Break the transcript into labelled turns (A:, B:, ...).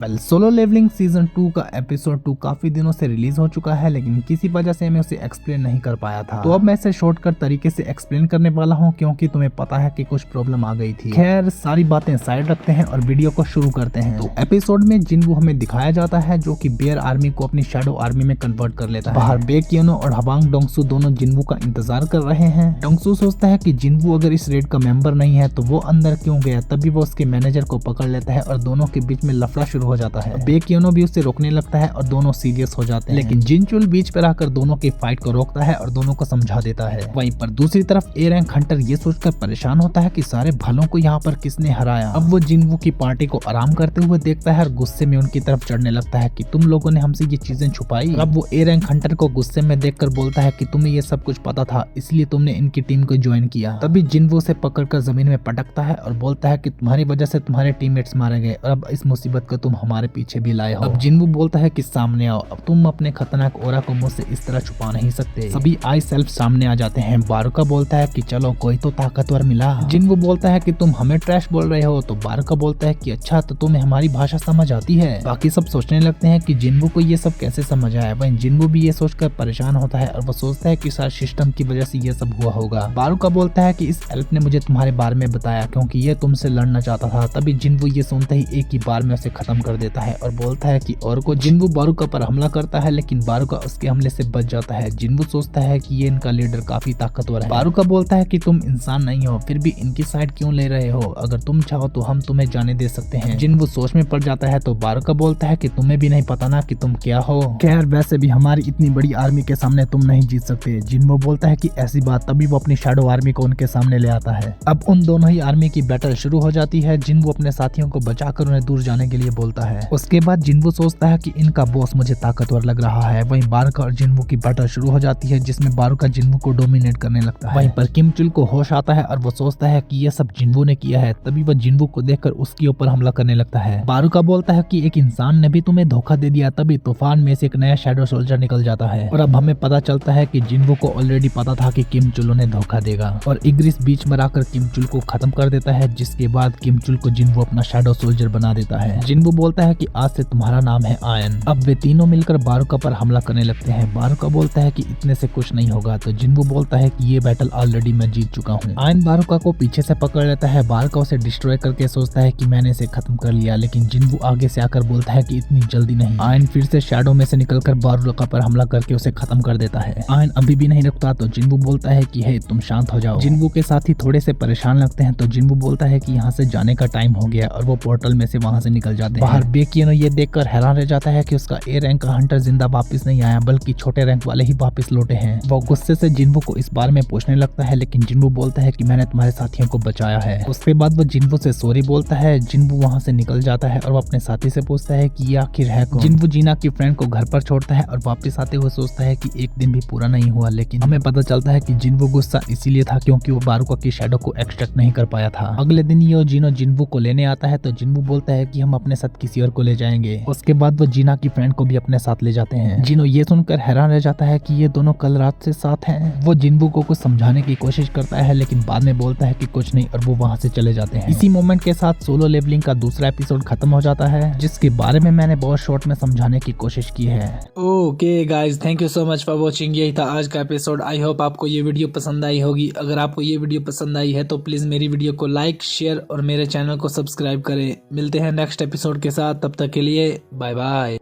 A: Solo levelling season 2 का episode 2 काफी दिनों से रिलीज हो चुका है, लेकिन किसी वजह से मैं उसे एक्सप्लेन नहीं कर पाया था। तो अब मैं इसे शॉर्टकट तरीके से एक्सप्लेन करने वाला हूं, क्योंकि तुम्हें पता है कि कुछ प्रॉब्लम आ गई थी। खैर, सारी बातें साइड रखते हैं और वीडियो को शुरू करते हैं। तो एपिसोड में जिन्वू हमें दिखाया जाता है, जो कि बेयर आर्मी को अपनी शैडो आर्मी में कन्वर्ट कर लेता है। बाहर बेकियोनो और हवांग डोंगसू दोनों जिन्वू का इंतजार कर रहे हैं। डोंगसू सोचता है कि जिन्वू अगर इस रेड का मेंबर नहीं है तो वो अंदर क्यों गया। तभी वो उसके मैनेजर को पकड़ लेता है और दोनों के बीच में लफड़ा शुरू हो जाता है। बेकियोनो भी उसे रोकने लगता है और दोनों सीरियस हो जाते हैं, लेकिन जिनचुल बीच पर आकर दोनों की फाइट को रोकता है और दोनों को समझा देता है। वहीं पर दूसरी तरफ ए रैंक हंटर ये सोचकर परेशान होता है कि सारे भलों को यहाँ पर किसने हराया। अब वो जिन्वू की पार्टी को आराम करते हुए देखता है और गुस्से में उनकी तरफ चढ़ने लगता है कि तुम लोगों ने हमसे ये चीजें छुपाई। अब वो ए रैंक हंटर को गुस्से में देखकर बोलता है कि तुम्हें ये सब कुछ पता था, इसलिए तुमने इनकी टीम को ज्वाइन किया। तभी जिन्वू उसे पकड़कर जमीन में पटकता है और बोलता है कि तुम्हारी वजह से तुम्हारे टीममेट्स मारे गए और अब इस मुसीबत को तुम हमारे पीछे भी लाए हो। अब जिन्वू बोलता है कि सामने आओ, अब तुम अपने खतरनाक ओरा को मुझसे इस तरह छुपा नहीं सकते। सभी आई सेल्फ सामने आ जाते हैं। बारुका बोलता है कि चलो कोई तो ताकतवर मिला। जिन्वू बोलता है कि तुम हमें ट्रैश बोल रहे हो, तो बारुका बोलता है कि अच्छा, तो तुम्हें हमारी भाषा समझ आती है। बाकी सब सोचने लगते हैं कि जिन्वू को ये सब कैसे समझ आया। वहीं जिन्वू भी ये सोचकर परेशान होता है और वो सोचता है कि शायद सिस्टम की वजह से ये सब हुआ होगा। बारुका बोलता है कि इस एल्फ ने मुझे तुम्हारे बारे में बताया, क्योंकि ये तुमसे लड़ना चाहता था। तभी जिन्वू ये सुनते ही एक ही बार में उसे खत्म कर देता है और बोलता है कि और को जिन्वू बारुका पर हमला करता है, लेकिन बारुका उसके हमले से बच जाता है। जिन्वू सोचता है कि ये इनका लीडर काफी ताकतवर है। बारुका बोलता है कि तुम इंसान नहीं हो, फिर भी इनकी साइड क्यों ले रहे हो। अगर तुम चाहो तो हम तुम्हें जाने दे सकते हैं। जिन्वू सोच में पड़ जाता है तो बारुका बोलता है कि तुम्हें भी नहीं पता ना कि तुम क्या हो। खैर, वैसे भी हमारी इतनी बड़ी आर्मी के सामने तुम नहीं जीत सकते। जिन्वू बोलता है कि ऐसी बात। तभी वो अपनी शैडो आर्मी को उनके सामने ले आता है। अब उन दोनों ही आर्मी की बैटल शुरू हो जाती है। जिन्वू अपने साथियों को बचाकर उन्हें दूर जाने के लिए बोलता है। उसके बाद जिन्वू सोचता है कि इनका बॉस मुझे ताकतवर लग रहा है। वहीं बारुका और जिन्वू की बैटल शुरू हो जाती है, जिसमें बारुका जिन्वू को डोमिनेट करने लगता है। वहीं पर किम चुल को होश आता है और वो सोचता है कि ये सब जिन्वू ने किया है। तभी वह जिन्वू को देखकर उसके ऊपर हमला करने लगता है। बारुका बोलता है कि एक इंसान ने भी तुम्हें धोखा दे दिया। तभी तूफान में से एक नया शैडो सोल्जर निकल जाता है और अब हमें पता चलता है कि जिन्वू को ऑलरेडी पता था कि किम चुल उन्हें धोखा देगा और इग्रिस बीच में आकर किम चुल को खत्म कर देता है। जिसके बाद किम चुल को जिन्वू अपना शैडो सोल्जर बना देता है। जिन्वू बोलता है कि आज से तुम्हारा नाम है आयन। अब वे तीनों मिलकर बारुका पर हमला करने लगते हैं। बारुका बोलता है कि इतने से कुछ नहीं होगा, तो जिन्वू बोलता है कि ये बैटल ऑलरेडी मैं जीत चुका हूँ। आयन बारुका को पीछे से पकड़ लेता है। बारुका उसे डिस्ट्रॉय करके सोचता है कि मैंने इसे खत्म कर लिया, लेकिन जिन्वू आगे से आकर बोलता है कि इतनी जल्दी नहीं। आयन फिर से शैडो में से निकलकर बारुका पर हमला करके उसे खत्म कर देता है। आयन अभी भी नहीं रुकता, तो जिन्वू बोलता है कि हे, तुम शांत हो जाओ। जिन्वू के साथी थोड़े से परेशान लगते हैं, तो जिन्वू बोलता है कि यहाँ से जाने का टाइम हो गया और वो पोर्टल में से वहाँ से निकल जाते हैं। बाहर बेकियोनो ये देखकर हैरान रह जाता है कि उसका ए रैंक का हंटर जिंदा वापस नहीं आया, बल्कि छोटे रैंक वाले ही वापस लौटे हैं। वो गुस्से से जिन्वू को इस बारे में पूछने लगता है, लेकिन जिन्वू बोलता है कि मैंने तुम्हारे साथियों को बचाया है। उसके बाद वो जिन्वू से सॉरी बोलता है। जिन्वू वहाँ से निकल जाता है और वो अपने साथी से पूछता है कि ये आखिर है कौन। जिन्वू जीना की फ्रेंड को घर पर छोड़ता है और वापस आते हुए सोचता है कि एक दिन भी पूरा नहीं हुआ, लेकिन हमें पता चलता है कि जिन्वू गुस्सा इसीलिए था क्योंकि वो बारुका की शैडो को एक्सट्रैक्ट नहीं कर पाया था। अगले दिन ये जीनो जिन्वू को लेने आता है, तो जिन्वू बोलता है कि हम अपने साथ किसी और को ले जाएंगे। उसके बाद वो जीना की फ्रेंड को भी अपने साथ ले जाते हैं। जिनो ये सुनकर हैरान रह जाता है कि ये दोनों कल रात से साथ हैं। वो जिन्वू को कुछ समझाने की कोशिश करता है, लेकिन बाद में बोलता है कि कुछ नहीं और वो वहाँ से चले जाते हैं। इसी मोमेंट के साथ सोलो लेवलिंग का दूसरा एपिसोड खत्म हो जाता है, जिसके बारे में मैंने बहुत शॉर्ट में समझाने की कोशिश की है।
B: Okay guys, thank you so much for watching. यही था आज का एपिसोड। आई होप आपको ये वीडियो पसंद आई होगी। अगर आपको ये वीडियो पसंद आई है तो प्लीज मेरी वीडियो को लाइक, शेयर और मेरे चैनल को सब्सक्राइब करें। मिलते हैं नेक्स्ट एपिसोड के साथ, तब तक के लिए बाय बाय।